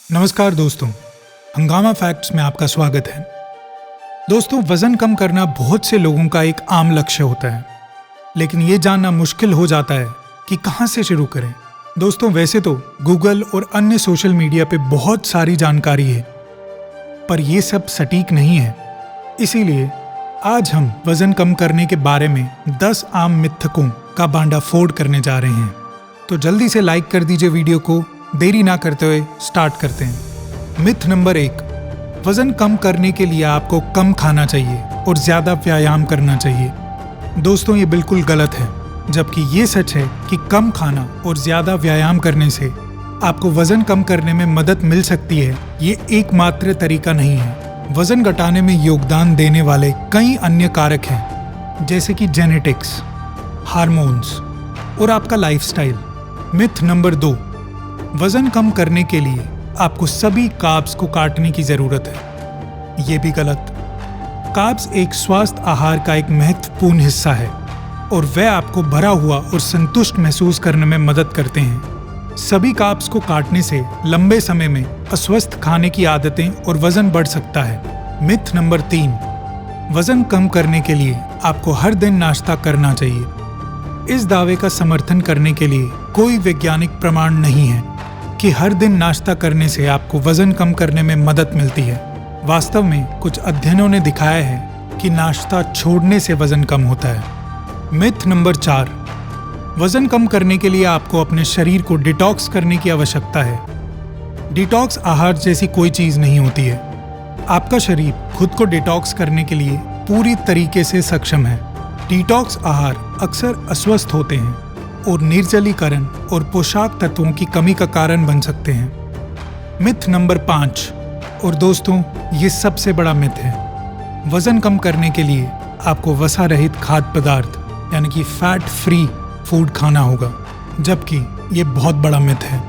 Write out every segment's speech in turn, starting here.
नमस्कार दोस्तों, हंगामा फैक्ट्स में आपका स्वागत है। दोस्तों, वजन कम करना बहुत से लोगों का एक आम लक्ष्य होता है, लेकिन ये जानना मुश्किल हो जाता है कि कहाँ से शुरू करें। दोस्तों, वैसे तो गूगल और अन्य सोशल मीडिया पे बहुत सारी जानकारी है, पर ये सब सटीक नहीं है। इसीलिए आज हम वजन कम करने के बारे में 10 आम मिथकों का भांडाफोड़ करने जा रहे हैं। तो जल्दी से लाइक कर दीजिए वीडियो को। देरी ना करते हुए स्टार्ट करते हैं। मिथ नंबर 1, वजन कम करने के लिए आपको कम खाना चाहिए और ज्यादा व्यायाम करना चाहिए। दोस्तों, ये बिल्कुल गलत है, जबकि ये सच है कि कम खाना और ज्यादा व्यायाम करने से आपको वजन कम करने में मदद मिल सकती है। ये एकमात्र तरीका नहीं है। वजन घटाने में योगदान देने वाले कई अन्य कारक हैं, जैसे कि जेनेटिक्स, हार्मोन्स और आपका लाइफस्टाइल। मिथ नंबर 2, वजन कम करने के लिए आपको सभी कार्ब्स को काटने की जरूरत है। ये भी गलत। कार्ब्स एक स्वास्थ्य आहार का एक महत्वपूर्ण हिस्सा है और वह आपको भरा हुआ और संतुष्ट महसूस करने में मदद करते हैं। सभी कार्ब्स को काटने से लंबे समय में अस्वस्थ खाने की आदतें और वजन बढ़ सकता है। मिथ नंबर 3, वजन कम करने के लिए आपको हर दिन नाश्ता करना चाहिए। इस दावे का समर्थन करने के लिए कोई वैज्ञानिक प्रमाण नहीं है कि हर दिन नाश्ता करने से आपको वजन कम करने में मदद मिलती है। वास्तव में कुछ अध्ययनों ने दिखाया है कि नाश्ता छोड़ने से वजन कम होता है। मिथ नंबर 4, वजन कम करने के लिए आपको अपने शरीर को डिटॉक्स करने की आवश्यकता है। डिटॉक्स आहार जैसी कोई चीज नहीं होती है। आपका शरीर खुद को डिटॉक्स करने के लिए पूरी तरीके से सक्षम है। डिटॉक्स आहार अक्सर अस्वस्थ होते हैं और निर्जलीकरण और पोषक तत्वों की कमी का कारण बन सकते हैं। मिथ नंबर 5, और दोस्तों ये सबसे बड़ा मिथ है, वजन कम करने के लिए आपको वसा रहित खाद्य पदार्थ यानी कि फैट फ्री फूड खाना होगा, जबकि ये बहुत बड़ा मिथ है।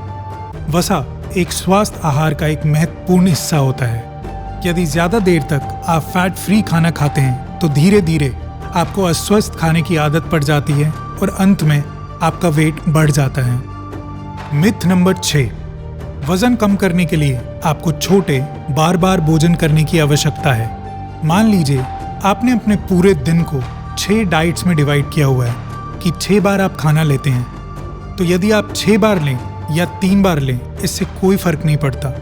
वसा एक स्वास्थ्य आहार का एक महत्वपूर्ण हिस्सा होता है। यदि ज्यादा देर तक आप फैट फ्री खाना खाते हैं तो धीरे धीरे आपको अस्वस्थ खाने की आदत पड़ जाती है और अंत में आपका वेट बढ़ जाता है। मिथ नंबर 6, वजन कम करने के लिए आपको छोटे बार बार भोजन करने की आवश्यकता है। मान लीजिए आपने अपने पूरे दिन को 6 डाइट्स में डिवाइड किया हुआ है कि 6 बार आप खाना लेते हैं, तो यदि आप 6 बार लें या 3 बार लें, इससे कोई फर्क नहीं पड़ता।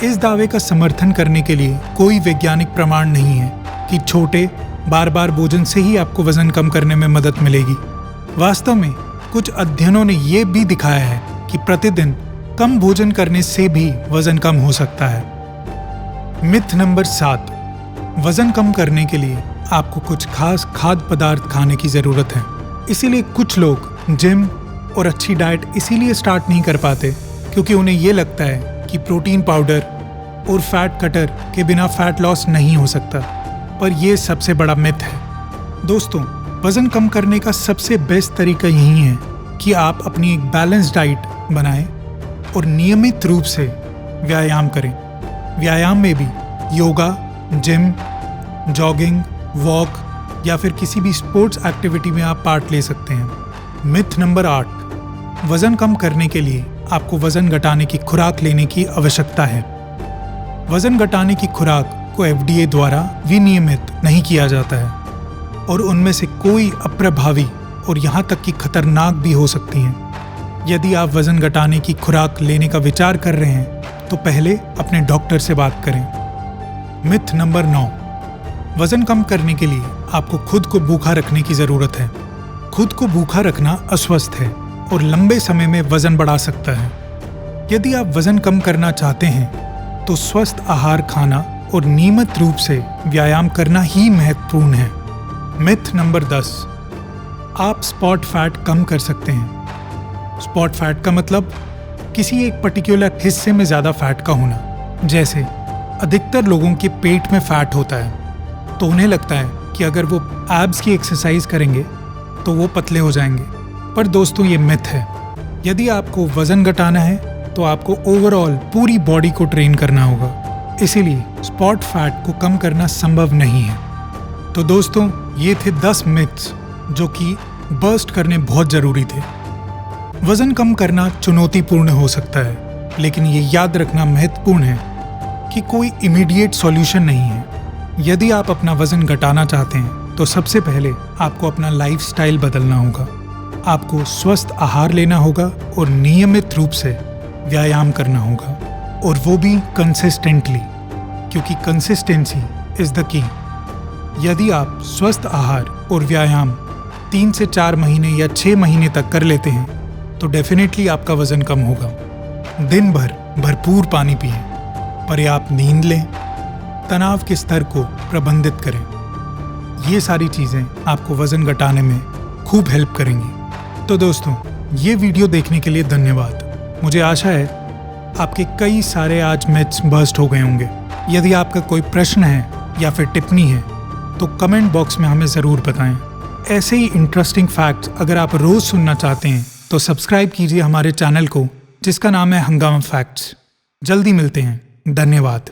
इस दावे का समर्थन करने के लिए कोई वैज्ञानिक प्रमाण नहीं है कि छोटे बार बार भोजन से ही आपको वजन कम करने में मदद मिलेगी। वास्तव में कुछ अध्ययनों ने यह भी दिखाया है कि प्रतिदिन कम भोजन करने से भी वजन कम हो सकता है। मिथ नंबर 7, वजन कम करने के लिए आपको कुछ खास खाद्य पदार्थ खाने की जरूरत है। इसीलिए कुछ लोग जिम और अच्छी डाइट इसीलिए स्टार्ट नहीं कर पाते क्योंकि उन्हें यह लगता है कि प्रोटीन पाउडर और फैट कटर के बिना फैट लॉस नहीं हो सकता, पर यह सबसे बड़ा मिथ है। दोस्तों, वजन कम करने का सबसे बेस्ट तरीका यही है कि आप अपनी एक बैलेंस डाइट बनाएं और नियमित रूप से व्यायाम करें। व्यायाम में भी योगा, जिम, जॉगिंग, वॉक या फिर किसी भी स्पोर्ट्स एक्टिविटी में आप पार्ट ले सकते हैं। मिथ नंबर 8, वजन कम करने के लिए आपको वजन घटाने की खुराक लेने की आवश्यकता है। वजन घटाने की खुराक को FDA द्वारा विनियमित नहीं किया जाता है और उनमें से कोई अप्रभावी और यहाँ तक कि खतरनाक भी हो सकती हैं। यदि आप वजन घटाने की खुराक लेने का विचार कर रहे हैं तो पहले अपने डॉक्टर से बात करें। मिथ नंबर 9, वजन कम करने के लिए आपको खुद को भूखा रखने की जरूरत है। खुद को भूखा रखना अस्वस्थ है और लंबे समय में वजन बढ़ा सकता है। यदि आप वजन कम करना चाहते हैं तो स्वस्थ आहार खाना और नियमित रूप से व्यायाम करना ही महत्वपूर्ण है। मिथ नंबर 10, आप स्पॉट फैट कम कर सकते हैं। स्पॉट फैट का मतलब किसी एक पर्टिकुलर हिस्से में ज्यादा फैट का होना। जैसे अधिकतर लोगों के पेट में फैट होता है तो उन्हें लगता है कि अगर वो एब्स की एक्सरसाइज करेंगे तो वो पतले हो जाएंगे, पर दोस्तों ये मिथ है। यदि आपको वजन घटाना है तो आपको ओवरऑल पूरी बॉडी को ट्रेन करना होगा, इसीलिए स्पॉट फैट को कम करना संभव नहीं है। तो दोस्तों, ये थे 10 मिथ्स जो कि बर्स्ट करने बहुत जरूरी थे। वजन कम करना चुनौतीपूर्ण हो सकता है, लेकिन ये याद रखना महत्वपूर्ण है कि कोई इमीडिएट सॉल्यूशन नहीं है। यदि आप अपना वजन घटाना चाहते हैं तो सबसे पहले आपको अपना लाइफस्टाइल बदलना होगा। आपको स्वस्थ आहार लेना होगा और नियमित रूप से व्यायाम करना होगा, और वो भी कंसिस्टेंटली, क्योंकि कंसिस्टेंसी इज द की। यदि आप स्वस्थ आहार और व्यायाम 3 से 4 महीने या 6 महीने तक कर लेते हैं तो डेफिनेटली आपका वजन कम होगा। दिन भर भरपूर पानी पिएं, पर्याप्त नींद लें, तनाव के स्तर को प्रबंधित करें। ये सारी चीज़ें आपको वजन घटाने में खूब हेल्प करेंगी। तो दोस्तों, ये वीडियो देखने के लिए धन्यवाद। मुझे आशा है आपके कई सारे आज मिथ्स बस्ट हो गए होंगे। यदि आपका कोई प्रश्न है या फिर टिप्पणी है तो कमेंट बॉक्स में हमें ज़रूर बताएं। ऐसे ही इंटरेस्टिंग फैक्ट्स अगर आप रोज़ सुनना चाहते हैं तो सब्सक्राइब कीजिए हमारे चैनल को, जिसका नाम है हंगामा फैक्ट्स। जल्दी मिलते हैं। धन्यवाद।